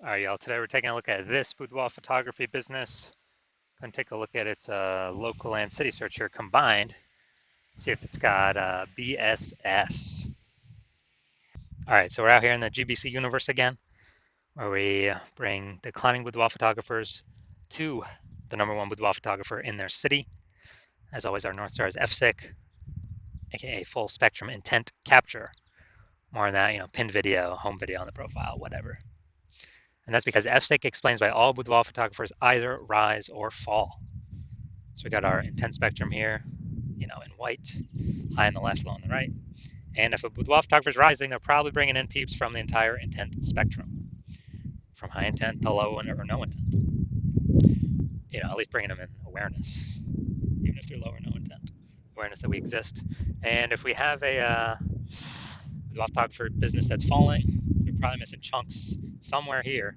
All right, y'all. Today we're taking a look at this boudoir photography business. Going to take a look at its local and city search here combined. See if it's got BSS. All right, so we're out here in the GBC universe again, where we bring declining boudoir photographers to the number one boudoir photographer in their city. As always, our North Star is FSIC, aka full spectrum intent capture. More on that, pinned video, home video on the profile, whatever. And that's because FSIC explains why all boudoir photographers either rise or fall. So we got our intent spectrum here, in white, high on the left, low on the right. And if a boudoir photographer is rising, they're probably bringing in peeps from the entire intent spectrum, from high intent to low or no intent. At least bringing them in awareness, even if they're low or no intent, awareness that we exist. And if we have a boudoir photographer business that's falling, they're probably missing chunks somewhere here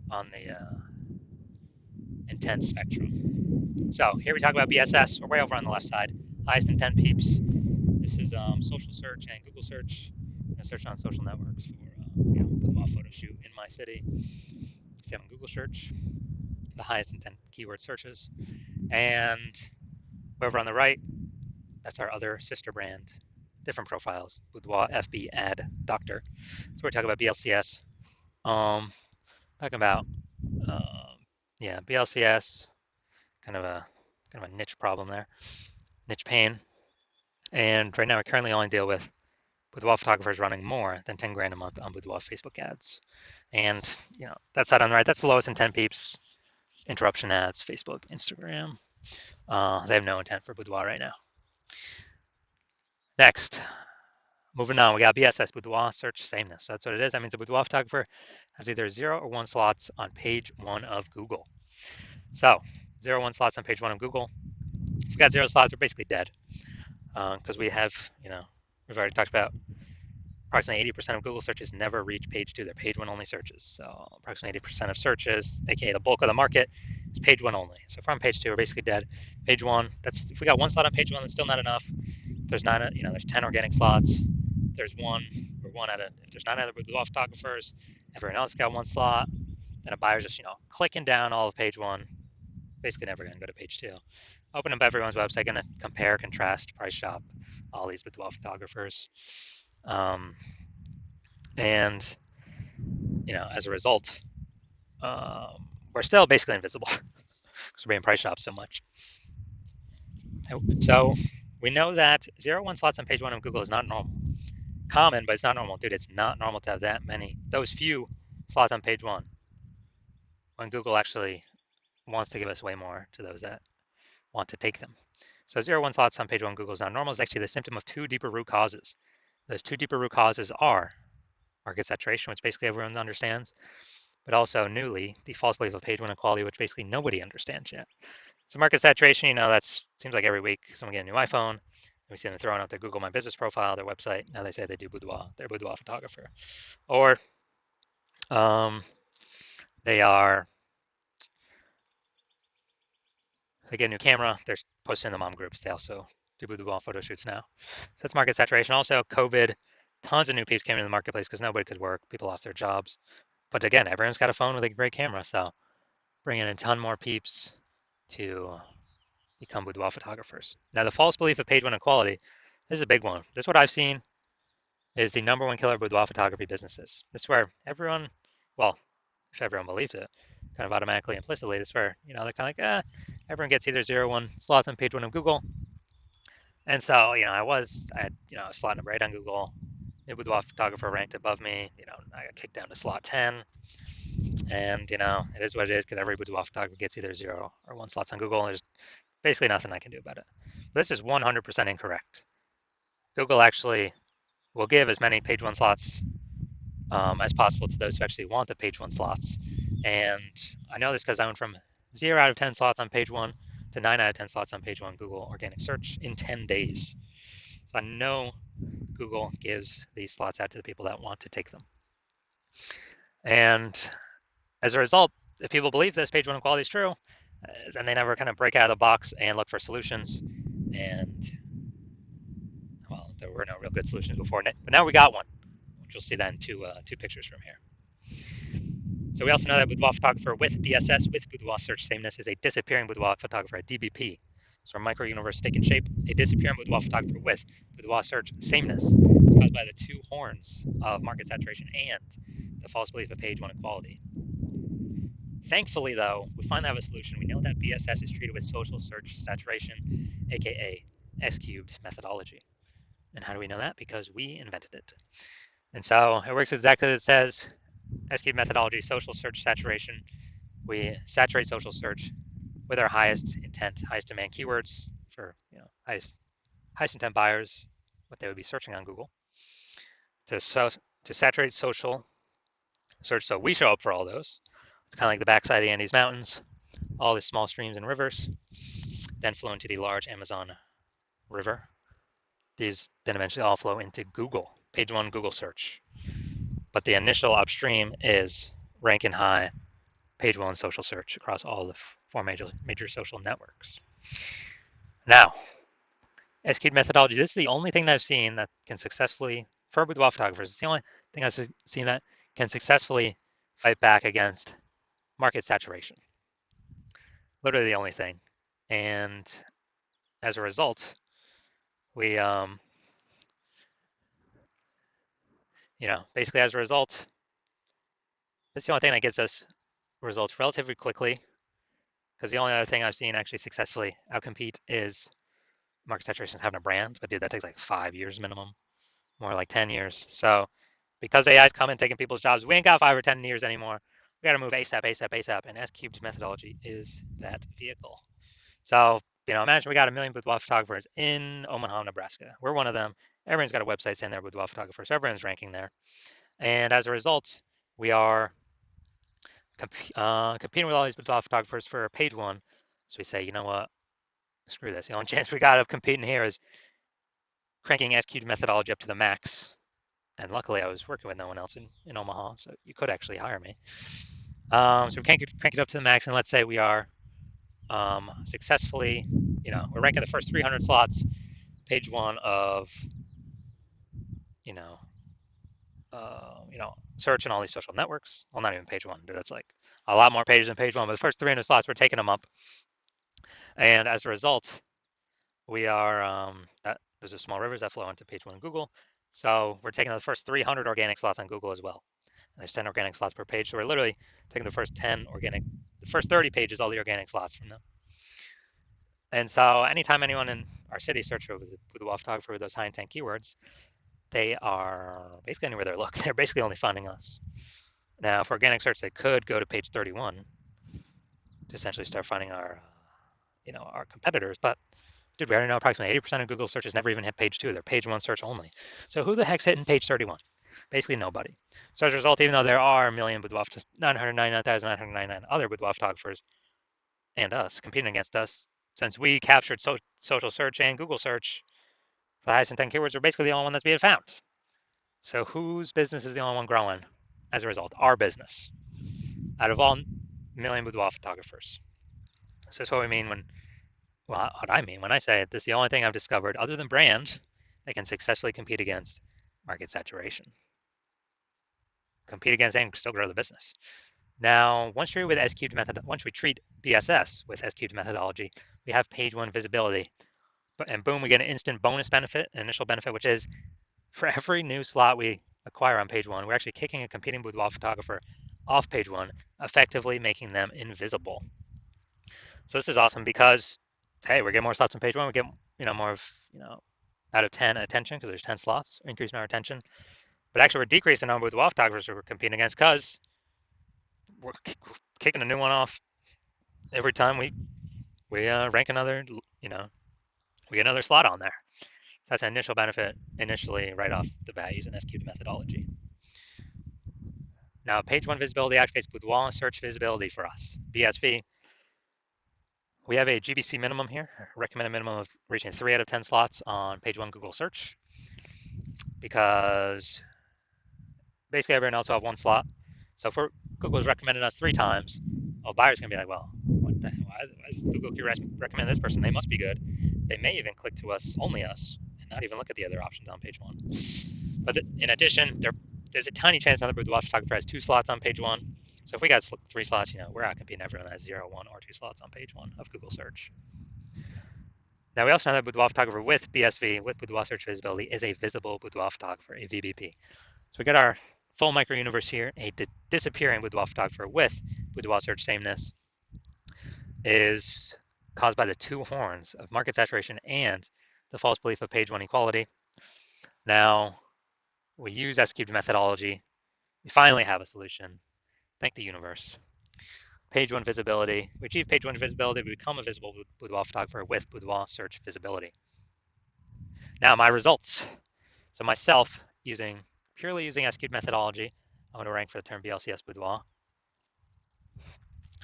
on the intent spectrum. So here we talk about BSS. We're way over on the left side. Highest intent peeps. This is social search and Google search. I'm gonna search on social networks for boudoir photo shoot in my city. See on Google search, the highest intent keyword searches. And over on the right, that's our other sister brand, different profiles, Boudoir FB Ad Doctor. So we're talking about BLCS. Talking about BLCS, kind of a niche problem there, niche pain. And right now we currently only deal with boudoir photographers running more than 10 grand a month on boudoir Facebook ads. And that side on the right, that's the lowest intent peeps, interruption ads, Facebook, Instagram. They have no intent for boudoir right now. Next, moving on, we got BSS, boudoir search sameness. That's what it is. That means a boudoir photographer has either 0 or 1 slots on page 1 of Google. So 0 or 1 slots on page 1 of Google. If we got 0 slots, we're basically dead. Because we have, we've already talked about approximately 80% of Google searches never reach page 2. They're page 1 only searches. So approximately 80% of searches, aka the bulk of the market, is page 1 only. So if we're on page 2, we're basically dead. Page 1, if we got 1 slot on page 1, that's still not enough. There's 9, there's 10 organic slots. There's one, if there's 9 other boudoir photographers, everyone else got 1 slot, then a buyer's just, clicking down all of page 1, basically never going to go to page 2. Open up everyone's website, going to compare, contrast, price shop all these boudoir photographers. And, as a result, we're still basically invisible because we're being price shopped so much. So we know that 0 1 slots on page 1 of Google is not normal. Common, but it's not normal. Dude, it's not normal to have those few slots on page 1 when Google actually wants to give us way more to those that want to take them. So 0 1 slots on page 1 Google is not normal is actually the symptom of 2 deeper root causes. Those 2 deeper root causes are market saturation, which basically everyone understands, but also newly the false belief of page 1 equality, which basically nobody understands yet. So market saturation, that seems like every week someone get a new iPhone, and we see them throwing out their Google My Business profile, their website. Now they say they do boudoir, they're a boudoir photographer, or they get a new camera, they're posting in the mom groups. They also do boudoir photo shoots now. So that's market saturation. Also, COVID, tons of new peeps came into the marketplace because nobody could work. People lost their jobs. But again, everyone's got a phone with a great camera, so bringing in a ton more peeps to become boudoir photographers. Now, the false belief of page 1 equality, this is a big one. This is what I've seen is the number 1 killer of boudoir photography businesses. This is where everyone, well, if everyone believes it, kind of automatically, implicitly, this is where, they're kind of like, everyone gets either 0 1 slots on page 1 of Google. And so, I had, a slot number 8 on Google. The boudoir photographer ranked above me. I got kicked down to slot 10. And, it is what it is because every boudoir photographer gets either 0 or 1 slots on Google. And there's basically nothing I can do about it. This is 100% incorrect. Google actually will give as many page 1 slots as possible to those who actually want the page 1 slots. And I know this because I went from 0 out of 10 slots on page 1 to 9 out of 10 slots on page 1 Google organic search in 10 days. So I know Google gives these slots out to the people that want to take them. And as a result, if people believe this page 1 equality is true, then they never kind of break out of the box and look for solutions. And, well, there were no real good solutions before, but now we got one, which you'll see that in two pictures from here. So we also know that boudoir photographer with BSS, with boudoir search sameness, is a disappearing boudoir photographer, a DBP. So a micro-universe stick and shape, a disappearing boudoir photographer with boudoir search sameness is caused by the two horns of market saturation and the false belief of page one equality. Thankfully, though, we finally have a solution. We know that BSS is treated with social search saturation, aka S cubed methodology. And how do we know that? Because we invented it. And so it works exactly as it says. S cubed methodology, social search saturation. We saturate social search with our highest intent, highest demand keywords for highest intent buyers, what they would be searching on Google. To saturate social search, so we show up for all those. It's kind of like the backside of the Andes Mountains, all the small streams and rivers, then flow into the large Amazon River. These then eventually all flow into Google, page one Google search. But the initial upstream is ranking high, page one social search across all the four major social networks. Now, S-cubed methodology, this is the only thing that I've seen that can successfully, for boudoir photographers, it's the only thing I've seen that can successfully fight back against market saturation. Literally the only thing. And as a result, we, basically as a result, it's the only thing that gets us results relatively quickly, because the only other thing I've seen actually successfully outcompete is market saturation having a brand. But dude, that takes like 5 years minimum, more like 10 years. So because AI's coming taking people's jobs, we ain't got 5 or 10 years anymore. We got to move ASAP, ASAP, ASAP. And S-cubed methodology is that vehicle. So, imagine we got 1 million boudoir photographers in Omaha, Nebraska. We're one of them. Everyone's got a website saying they're boudoir photographers. So everyone's ranking there. And as a result, we are competing with all these boudoir photographers for page one. So we say, you know what? Screw this. The only chance we got of competing here is cranking S-cubed methodology up to the max. And luckily, I was working with no one else in Omaha, so you could actually hire me. So we crank it up to the max, and let's say we are successfully, we're ranking the first 300 slots, page one of, search in all these social networks. Well, not even page one, dude. That's like a lot more pages than page one, but the first 300 slots, we're taking them up. And as a result, we are, there's a small rivers that flow into page one in Google. So we're taking the first 300 organic slots on Google as well. And there's 10 organic slots per page. So we're literally taking the first 30 pages, all the organic slots from them. And so anytime anyone in our city search for the boudoir photographer with those high intent keywords, they are basically anywhere they look. They're basically only finding us. Now, for organic search, they could go to page 31 to essentially start finding our competitors. But dude, we already know approximately 80% of Google searches never even hit page 2. They're page 1 search only. So who the heck's hitting page 31? Basically nobody. So as a result, even though there are 999,999 other boudoir photographers and us competing against us, since we captured social search and Google search for the highest intent keywords, we're basically the only one that's being found. So whose business is the only one growing as a result? Our business. Out of all million boudoir photographers. So that's what we mean what I mean when I say this is the only thing I've discovered other than brand that can successfully compete against market saturation. Compete against and still grow the business. Now, once we treat BSS with S-cubed methodology, we have page one visibility. And boom, we get an instant bonus benefit, an initial benefit, which is for every new slot we acquire on page one, we're actually kicking a competing boudoir photographer off page one, effectively making them invisible. So this is awesome because, hey, we're getting more slots on page one. We get, more of, out of 10 attention because there's 10 slots, increasing our attention. But actually, we're decreasing the number of boudoir photographers we're competing against because we're kicking a new one off every time we rank another, we get another slot on there. That's an initial benefit initially right off the bat using S-cubed methodology. Now, page one visibility activates boudoir search visibility for us. BSV, we have a GBC minimum here, recommended minimum of reaching 3 out of 10 slots on page one Google search, because basically everyone else will have 1 slot. So if Google's recommended us 3 times, well, buyers can be like, well, what the hell? Why is Google recommend this person? They must be good. They may even click to us, only us, and not even look at the other options on page one. But in addition, there's a tiny chance another boudoir photographer has 2 slots on page one. So if we got 3 slots, we're out competing everyone that has 0, 1, or 2 slots on page 1 of Google search. Now we also know that Boudoir photographer with BSV, with Boudoir search visibility, is a visible Boudoir photographer, a VBP. So we got our full micro universe here. A disappearing Boudoir photographer with Boudoir search sameness is caused by the two horns of market saturation and the false belief of page 1 equality. Now we use S-cubed methodology. We finally have a solution. Thank the universe. Page 1 visibility. We achieve page 1 visibility. We become a visible Boudoir photographer with Boudoir search visibility. Now my results. So myself, purely using S-cubed methodology, I want to rank for the term BLCS Boudoir.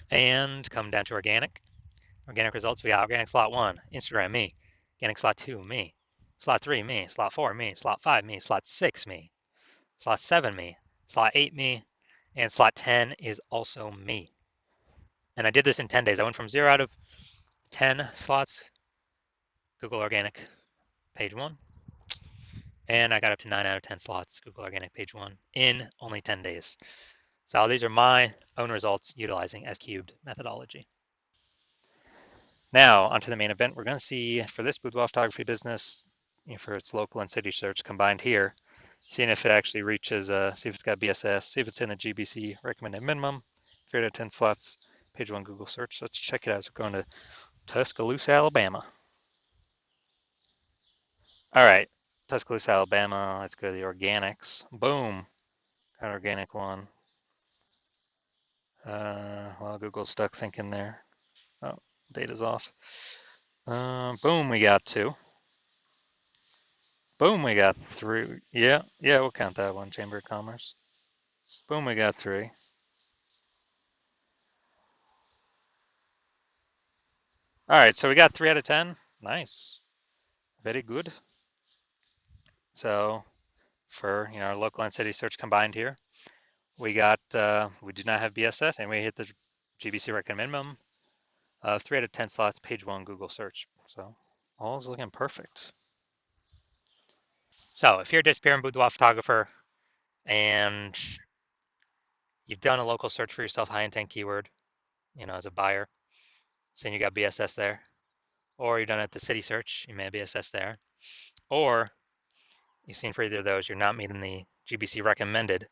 And come down to organic. Organic results, we got organic slot 1, Instagram, me. Organic slot 2, me. Slot 3, me. Slot 4, me. Slot 5, me. Slot 6, me. Slot 7, me. Slot 8, me. And slot 10 is also me. And I did this in 10 days. I went from 0 out of 10 slots, Google Organic, page 1. And I got up to 9 out of 10 slots, Google Organic, page 1, in only 10 days. So these are my own results utilizing S-cubed methodology. Now, onto the main event. We're going to see for this boudoir photography business, for its local and city search combined here, seeing if it actually reaches, see if it's got BSS, see if it's in the GBC recommended minimum, 3 out of 10 slots, page 1 Google search. Let's check it out. So we're going to Tuscaloosa, Alabama. All right, Tuscaloosa, Alabama. Let's go to the organics. Boom, got organic one. Well, Google's stuck thinking there. Oh, data's off. Boom, we got 2. Boom, we got 3. Yeah, we'll count that one, Chamber of Commerce. Boom, we got 3. All right, so we got 3 out of 10. Nice. Very good. So for our local and city search combined here, we do not have BSS, and we hit the GBC recommend minimum of 3 out of 10 slots, page 1 Google search. So all is looking perfect. So if you're a disappearing boudoir photographer and you've done a local search for yourself, high intent keyword, as a buyer, saying you got BSS there, or you've done it at the city search, you may have BSS there, or you've seen for either of those, you're not meeting the GBC recommended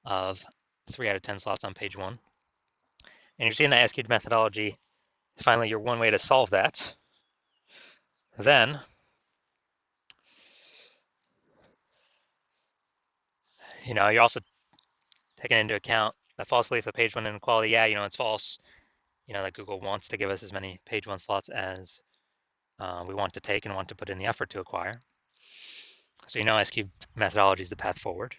of 3 out of 10 slots on page 1. And you're seeing that S-cubed methodology is finally your one way to solve that. Then you're also taking into account the false belief of page 1 inequality. Yeah, it's false. That Google wants to give us as many page 1 slots as we want to take and want to put in the effort to acquire. So S-cubed methodology is the path forward.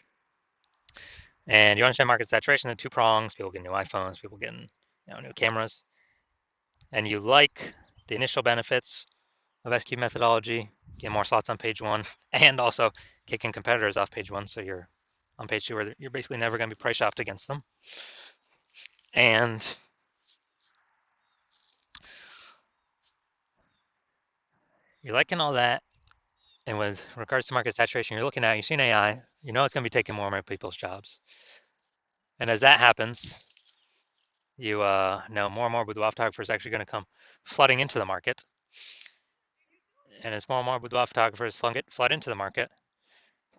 And you understand market saturation, the 2 prongs, people getting new iPhones, people getting new cameras. And you like the initial benefits of S-cubed methodology, get more slots on page 1, and also kicking competitors off page 1, so you're on page 2 where you're basically never going to be price shopped against them. And you're liking all that. And with regards to market saturation, you're seeing AI, it's going to be taking more and more people's jobs. And as that happens, you know more and more boudoir photographers are actually going to come flooding into the market. And as more and more boudoir photographers flood into the market,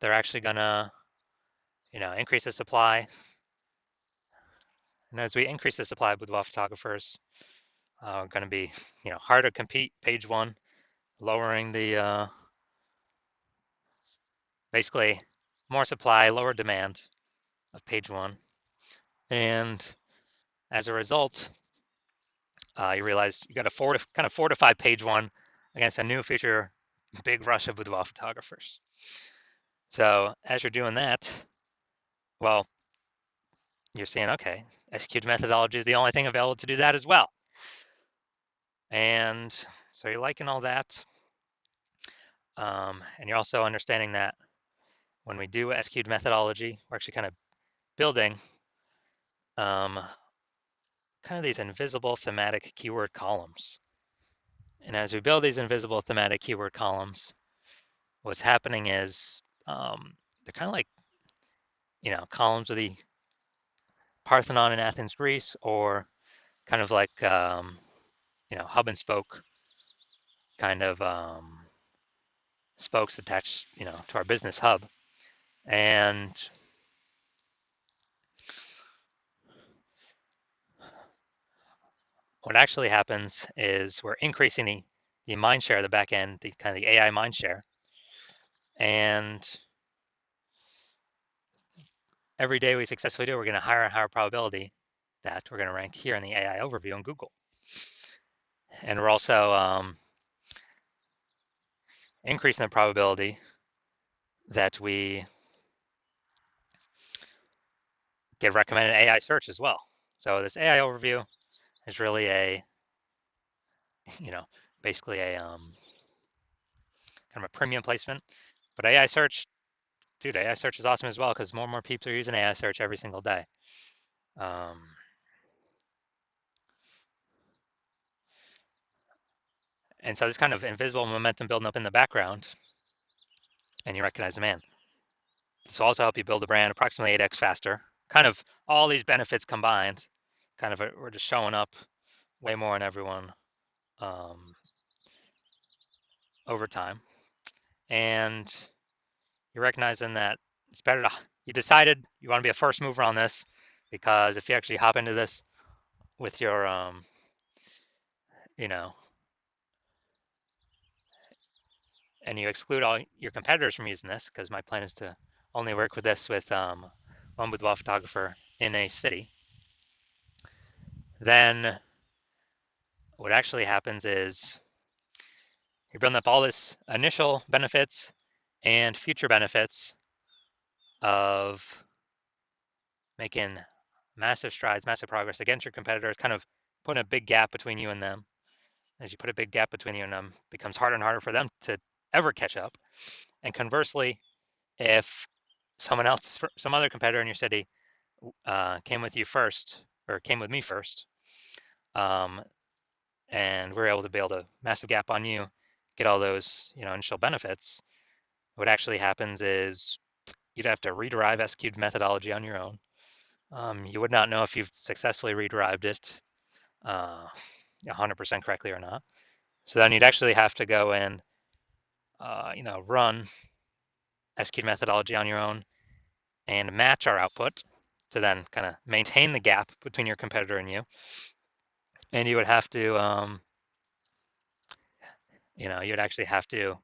they're actually going to increase the supply. And as we increase the supply of boudoir photographers, we're going to be harder to compete page 1, lowering the basically more supply, lower demand of page 1. And as a result, you realize you got to kind of fortify page 1 against a new future big rush of boudoir photographers. So as you're doing that, well, you're seeing, okay, S-cubed methodology is the only thing available to do that as well. And so you're liking all that. And you're also understanding that when we do S-cubed methodology, we're actually kind of building kind of these invisible thematic keyword columns. And as we build these invisible thematic keyword columns, what's happening is they're kind of like, columns of the Parthenon in Athens, Greece, or kind of like hub and spoke kind of spokes attached to our business hub. And what actually happens is we're increasing the mind share of the back end, the kind of the AI mind share. And every day we successfully do, we're going to higher and higher probability that we're going to rank here in the AI overview on Google. And we're also increasing the probability that we get recommended AI search as well. So this AI overview is really basically a kind of a premium placement. But AI search, dude, AI search is awesome as well because more and more people are using AI search every single day. And so this kind of invisible momentum building up in the background, and you recognize, man, this will also help you build a brand approximately 8x faster. Kind of all these benefits combined, kind of we're just showing up way more on everyone over time. And you're recognizing that it's better to, you decided you want to be a first mover on this because if you actually hop into this with your, and you exclude all your competitors from using this, because my plan is to only work with this with one boudoir photographer in a city, then what actually happens is you're building up all this initial benefits and future benefits of making massive strides, massive progress against your competitors, kind of putting a big gap between you and them. As you put a big gap between you and them, it becomes harder and harder for them to ever catch up. And conversely, if someone else, some other competitor in your city came with you first, or came with me first, and we're able to build a massive gap on you, get all those initial benefits, what actually happens is you'd have to rederive S-cubed methodology on your own. You would not know if you've successfully rederived it 100% correctly or not. So then you'd actually have to go and run S-cubed methodology on your own and match our output to then kind of maintain the gap between your competitor and you. And you would have to, you'd actually have to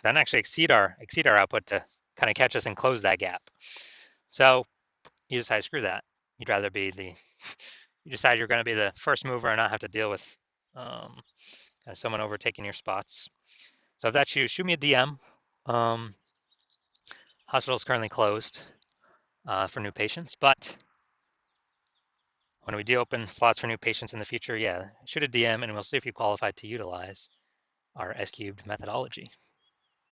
then actually exceed our output to kind of catch us and close that gap. So you decide, screw that. You'd rather be you decide you're going to be the first mover and not have to deal with kind of someone overtaking your spots. So if that's you, shoot me a DM. Hospital is currently closed for new patients, but when we do open slots for new patients in the future, yeah, shoot a DM and we'll see if you qualify to utilize our S-cubed methodology.